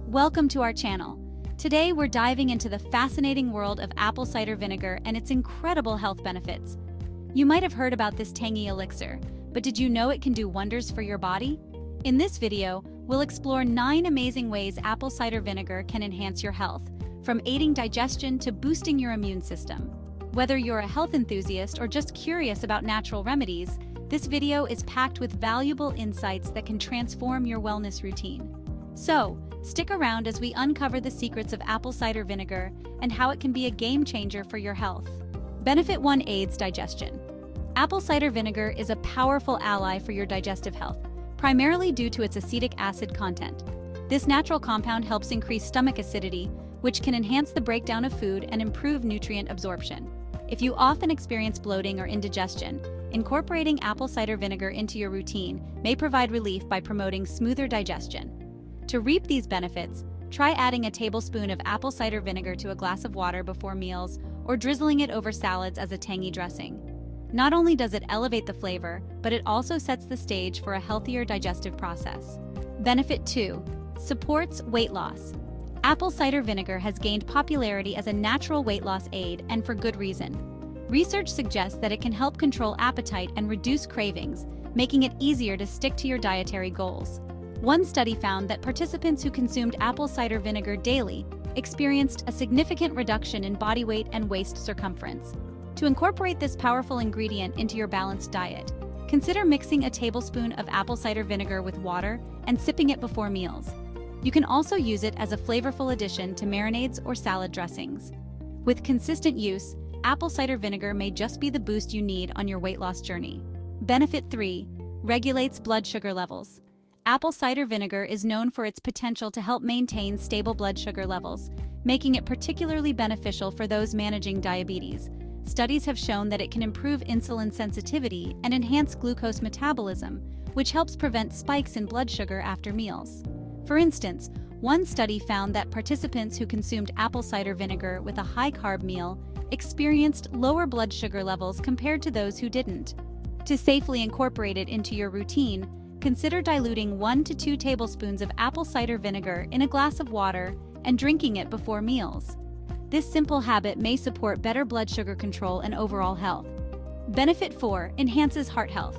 Welcome to our channel. Today we're diving into the fascinating world of apple cider vinegar and its incredible health benefits. You might have heard about this tangy elixir, but did you know it can do wonders for your body? In this video, we'll explore 9 amazing ways apple cider vinegar can enhance your health, from aiding digestion to boosting your immune system. Whether you're a health enthusiast or just curious about natural remedies, this video is packed with valuable insights that can transform your wellness routine. So, stick around as we uncover the secrets of apple cider vinegar and how it can be a game changer for your health. Benefit 1: aids digestion. Apple cider vinegar is a powerful ally for your digestive health, primarily due to its acetic acid content. This natural compound helps increase stomach acidity, which can enhance the breakdown of food and improve nutrient absorption. If you often experience bloating or indigestion, incorporating apple cider vinegar into your routine may provide relief by promoting smoother digestion. To reap these benefits, try adding a tablespoon of apple cider vinegar to a glass of water before meals or drizzling it over salads as a tangy dressing. Not only does it elevate the flavor, but it also sets the stage for a healthier digestive process. Benefit 2: supports weight loss. Apple cider vinegar has gained popularity as a natural weight loss aid, and for good reason. Research suggests that it can help control appetite and reduce cravings, making it easier to stick to your dietary goals. One study found that participants who consumed apple cider vinegar daily experienced a significant reduction in body weight and waist circumference. To incorporate this powerful ingredient into your balanced diet, consider mixing a tablespoon of apple cider vinegar with water and sipping it before meals. You can also use it as a flavorful addition to marinades or salad dressings. With consistent use, apple cider vinegar may just be the boost you need on your weight loss journey. Benefit 3: regulates blood sugar levels. Apple cider vinegar is known for its potential to help maintain stable blood sugar levels, making it particularly beneficial for those managing diabetes. Studies have shown that it can improve insulin sensitivity and enhance glucose metabolism, which helps prevent spikes in blood sugar after meals. For instance, one study found that participants who consumed apple cider vinegar with a high-carb meal experienced lower blood sugar levels compared to those who didn't. To safely incorporate it into your routine, consider diluting 1 to 2 tablespoons of apple cider vinegar in a glass of water and drinking it before meals. This simple habit may support better blood sugar control and overall health. Benefit 4: enhances heart health.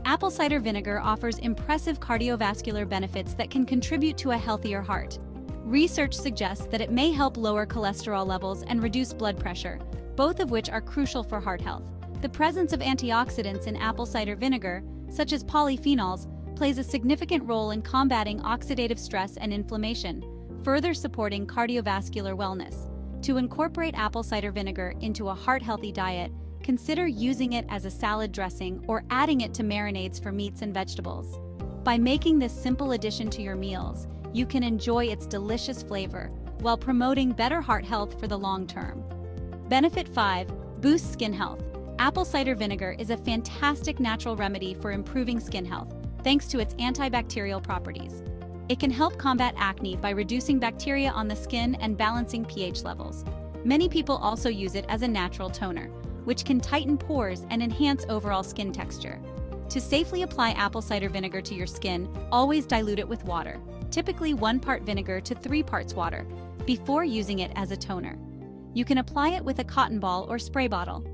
Apple cider vinegar offers impressive cardiovascular benefits that can contribute to a healthier heart. Research suggests that it may help lower cholesterol levels and reduce blood pressure, both of which are crucial for heart health. The presence of antioxidants in apple cider vinegar, such as polyphenols, plays a significant role in combating oxidative stress and inflammation, further supporting cardiovascular wellness. To incorporate apple cider vinegar into a heart-healthy diet, consider using it as a salad dressing or adding it to marinades for meats and vegetables. By making this simple addition to your meals, you can enjoy its delicious flavor while promoting better heart health for the long term. Benefit 5: boosts skin health. Apple cider vinegar is a fantastic natural remedy for improving skin health, thanks to its antibacterial properties. It can help combat acne by reducing bacteria on the skin and balancing pH levels. Many people also use it as a natural toner, which can tighten pores and enhance overall skin texture. To safely apply apple cider vinegar to your skin, always dilute it with water, typically 1 part vinegar to 3 parts water, before using it as a toner. You can apply it with a cotton ball or spray bottle.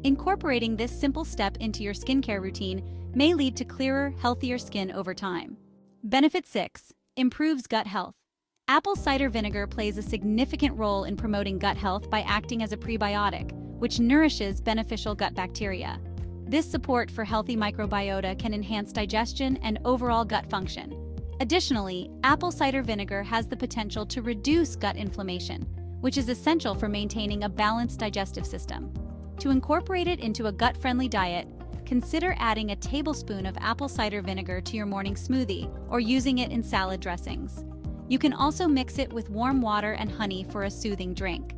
Incorporating this simple step into your skincare routine may lead to clearer, healthier skin over time. Benefit 6: improves gut health. Apple cider vinegar plays a significant role in promoting gut health by acting as a prebiotic, which nourishes beneficial gut bacteria. This support for healthy microbiota can enhance digestion and overall gut function. Additionally, apple cider vinegar has the potential to reduce gut inflammation, which is essential for maintaining a balanced digestive system. To incorporate it into a gut-friendly diet, consider adding a tablespoon of apple cider vinegar to your morning smoothie or using it in salad dressings. You can also mix it with warm water and honey for a soothing drink.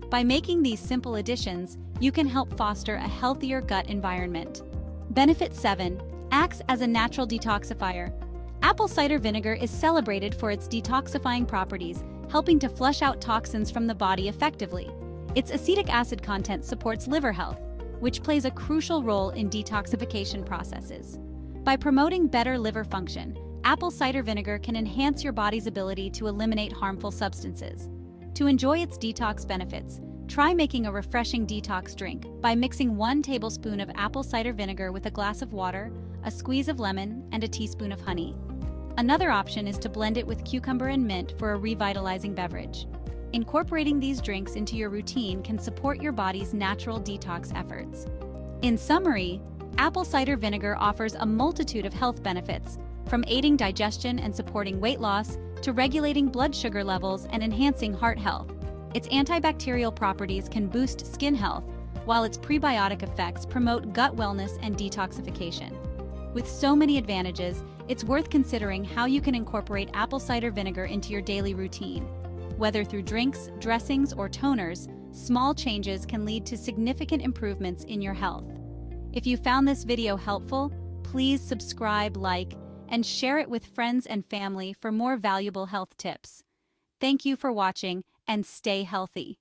By making these simple additions, you can help foster a healthier gut environment. Benefit 7: acts as a natural detoxifier. Apple cider vinegar is celebrated for its detoxifying properties, helping to flush out toxins from the body effectively. Its acetic acid content supports liver health, which plays a crucial role in detoxification processes. By promoting better liver function, apple cider vinegar can enhance your body's ability to eliminate harmful substances. To enjoy its detox benefits, try making a refreshing detox drink by mixing 1 tablespoon of apple cider vinegar with a glass of water, a squeeze of lemon, and a teaspoon of honey. Another option is to blend it with cucumber and mint for a revitalizing beverage. Incorporating these drinks into your routine can support your body's natural detox efforts. In summary, apple cider vinegar offers a multitude of health benefits, from aiding digestion and supporting weight loss to regulating blood sugar levels and enhancing heart health. Its antibacterial properties can boost skin health, while its prebiotic effects promote gut wellness and detoxification. With so many advantages, it's worth considering how you can incorporate apple cider vinegar into your daily routine. Whether through drinks, dressings, or toners, small changes can lead to significant improvements in your health. If you found this video helpful, please subscribe, like, and share it with friends and family for more valuable health tips. Thank you for watching, and stay healthy.